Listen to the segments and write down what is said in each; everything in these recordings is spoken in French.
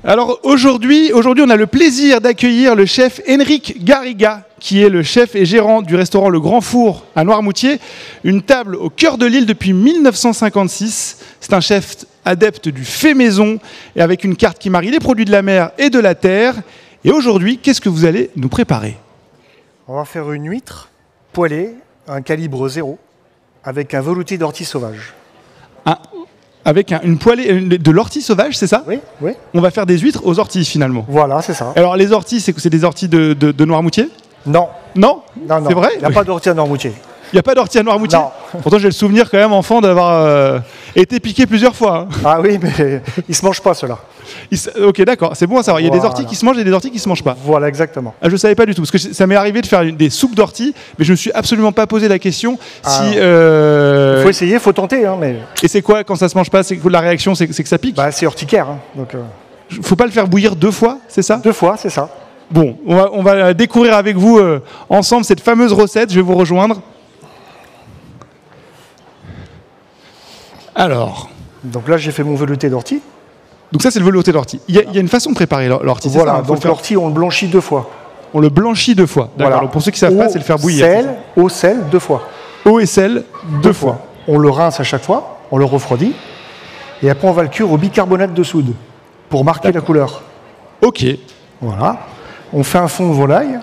Alors aujourd'hui, on a le plaisir d'accueillir le chef Enric Garriga, qui est le chef et gérant du restaurant Le Grand Four à Noirmoutier, une table au cœur de l'île depuis 1956. C'est un chef adepte du fait maison et avec une carte qui marie les produits de la mer et de la terre. Et aujourd'hui, qu'est-ce que vous allez nous préparer? On va faire une huître poêlée, un calibre 0, avec un velouté d'ortie sauvage. Avec une poêlée de l'ortie sauvage, c'est ça? Oui, oui. On va faire des huîtres aux orties finalement. Voilà, c'est ça. Alors les orties, c'est des orties de Noirmoutier? Non. Non? Non, non. C'est vrai? Il n'y a pas d'ortie à Noirmoutier. Il n'y a pas d'ortie à Noirmoutier? Non. Pourtant j'ai le souvenir quand même enfant d'avoir été piqué plusieurs fois. Hein. Ah oui, mais ils ne se mangent pas ceux-là. Ok, d'accord, c'est bon à savoir. Il y a des Voilà. orties qui se mangent et des orties qui ne se mangent pas. Voilà, exactement. Ah, je ne savais pas du tout, parce que ça m'est arrivé de faire des soupes d'orties, mais je ne me suis absolument pas posé la question si... Il faut essayer, il faut tenter. Hein, mais... Et c'est quoi quand ça ne se mange pas? C'est que la réaction, c'est que ça pique? Bah, c'est urticaire. Hein, donc, Faut pas le faire bouillir 2 fois, c'est ça? 2 fois, c'est ça. Bon, on va découvrir avec vous ensemble cette fameuse recette. Je vais vous rejoindre. Alors... Donc là, j'ai fait mon velouté d'ortie. Donc ça, c'est le velouté d'ortie. Il y a une façon de préparer l'ortie, Voilà, c'est ça, hein, donc l'ortie, on le blanchit 2 fois. On le blanchit 2 fois. D'accord. Voilà. Donc pour ceux qui ne savent pas, c'est le faire bouillir. Sel, eau, sel, 2 fois. Eau et sel, 2 fois. On le rince à chaque fois, on le refroidit. Et après, on va le cuire au bicarbonate de soude pour marquer la couleur. Ok. Voilà. On fait un fond de volaille.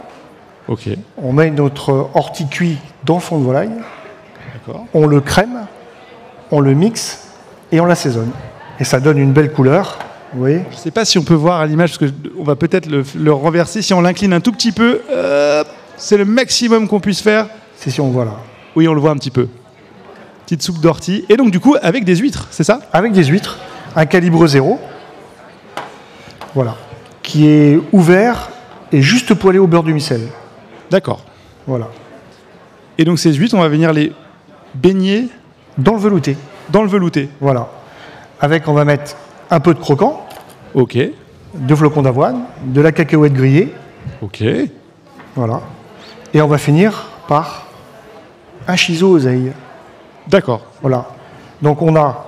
Ok. On met notre ortie cuit dans le fond de volaille. D'accord. On le crème, on le mixe et on l'assaisonne. Et ça donne une belle couleur. Vous voyez ? Je ne sais pas si on peut voir à l'image, parce qu'on va peut-être le renverser. Si on l'incline un tout petit peu, c'est le maximum qu'on puisse faire. C'est si on voit là. Oui, on le voit un petit peu. Petite soupe d'ortie. Et donc, du coup, avec des huîtres, c'est ça? Avec des huîtres, un calibre 0. Voilà. Qui est ouvert et juste poêlé au beurre du micelle. D'accord. Voilà. Et donc, ces huîtres, on va venir les baigner Dans le velouté. dans le velouté. Voilà. Avec, on va mettre un peu de croquant, Ok. 2 flocons d'avoine, de la cacahuète grillée. Ok. Voilà. Et on va finir par un chiseau oseille. D'accord. Voilà. Donc on a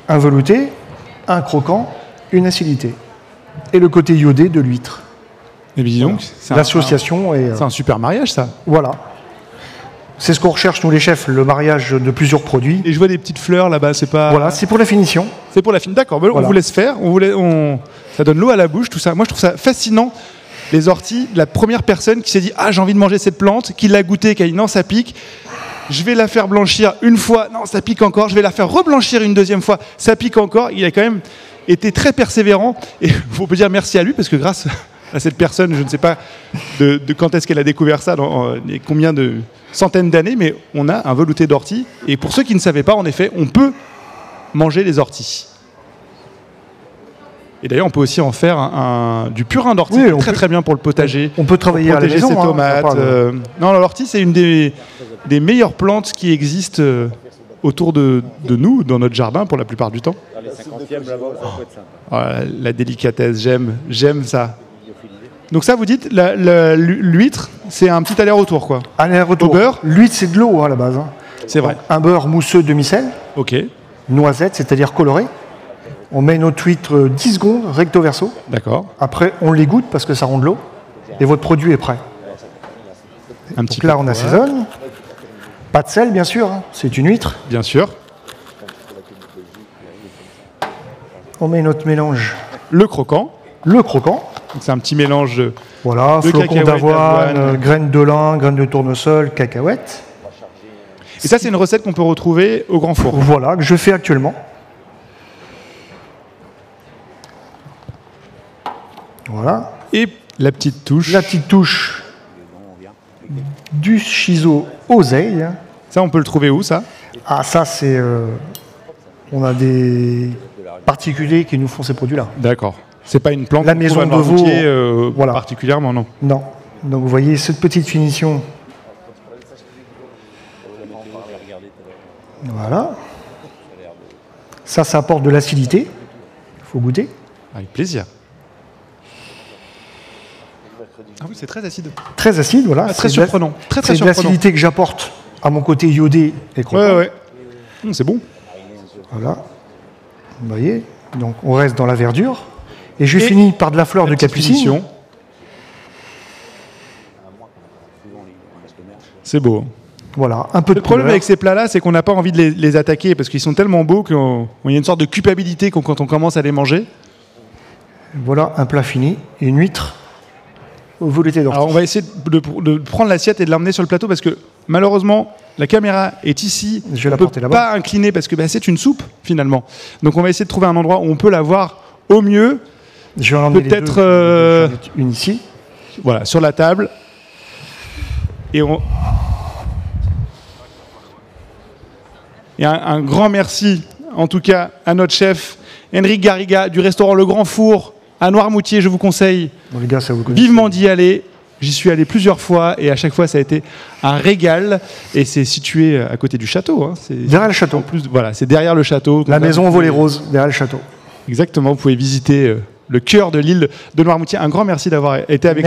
un velouté, un croquant, une acidité. Et le côté iodé de l'huître. Et bien dis donc, c'est L'association est... c'est un super mariage, ça. voilà. C'est ce qu'on recherche, nous les chefs, le mariage de plusieurs produits. Et je vois des petites fleurs là-bas, c'est pas... Voilà, c'est pour la finition. C'est pour la fin. D'accord, ben, Voilà. on vous laisse faire. Ça donne l'eau à la bouche, tout ça. Moi, je trouve ça fascinant. Les orties, la première personne qui s'est dit « Ah, j'ai envie de manger cette plante », qui l'a goûtée, qui a dit « Non, ça pique. Je vais la faire blanchir une fois. Non, ça pique encore. Je vais la faire reblanchir une deuxième fois. Ça pique encore. » Il a quand même été très persévérant. Et on peut dire merci à lui, parce que grâce à cette personne, je ne sais pas de quand est-ce qu'elle a découvert ça, dans combien de centaines d'années, mais on a un velouté d'ortie. Et pour ceux qui ne savaient pas, en effet, on peut manger les orties. Et d'ailleurs, on peut aussi en faire du purin d'ortie, Oui, très bien pour le potager. On peut travailler pour à la protéger maison. ses tomates. Hein, Non, l'ortie, c'est une des meilleures plantes qui existent autour de nous, dans notre jardin, pour la plupart du temps. Dans les 50e, là-bas, ça peut être sympa. Voilà, la délicatesse, j'aime ça. Donc ça, vous dites, l'huître, c'est un petit aller-retour, quoi. aller-retour. Au beurre. L'huître, c'est de l'eau à la base. Hein. C'est vrai. Un beurre mousseux demi-sel, Ok, noisette, c'est-à-dire coloré. On met notre huître 10 secondes, recto verso. d'accord. Après, on l'égoutte parce que ça rend de l'eau. Et votre produit est prêt. Un petit Donc là, peu on de assaisonne. Pas de sel, bien sûr. Hein. C'est une huître. Bien sûr. On met notre mélange. Le croquant. Le croquant. Donc, c'est un petit mélange de... Voilà, De flocons cacahuètes, d'avoine, d'avoine. graines de lin, graines de tournesol, cacahuètes. Et ça, c'est une recette qu'on peut retrouver au Grand Four. Voilà, que je fais actuellement. Voilà. Et la petite touche. La petite touche du chiseau oseille. Ça, on peut le trouver où, ça? Ah, ça, c'est... on a des particuliers qui nous font ces produits-là. D'accord. C'est pas une plante La qu'on maison trouve à de Veau, Noirmoutier, voilà. particulièrement, non. Non. Donc, vous voyez cette petite finition. Voilà. Ça apporte de l'acidité. Il faut goûter. Avec plaisir. Ah oui, c'est très acide. Très acide, voilà. Ah, très C'est de la- surprenant. Très C'est de surprenant. l'acidité que j'apporte à mon côté iodé et croquant. Ouais, ouais. C'est bon. Voilà. Vous voyez. Donc, on reste dans la verdure. Et je finis par de la fleur de capucine. Finition. C'est beau. Voilà, un peu de Le problème couleur. avec ces plats-là, c'est qu'on n'a pas envie de les attaquer parce qu'ils sont tellement beaux qu'il y a une sorte de culpabilité quand on commence à les manger. Voilà un plat fini, une huître au velouté d'ortie. Alors on va essayer de prendre l'assiette et de l'emmener sur le plateau parce que malheureusement la caméra est ici. Je vais la on peut porter là-bas. pas incliner parce que c'est une soupe finalement. Donc on va essayer de trouver un endroit où on peut la voir au mieux. Je vais en emmener peut-être, les deux. Une ici. Voilà, sur la table. Et un grand merci en tout cas à notre chef Henrik Garriga du restaurant Le Grand Four à Noirmoutier. Je vous conseille Bon, les gars, ça vous connaissez. vivement d'y aller. J'y suis allé plusieurs fois et à chaque fois ça a été un régal. Et c'est situé à côté du château. Hein. Derrière le château. En plus, voilà, c'est derrière le château. La Là, maison vous au volet pouvez- rose, derrière le château. Exactement, vous pouvez visiter le cœur de l'île de Noirmoutier. Un grand merci d'avoir été avec nous.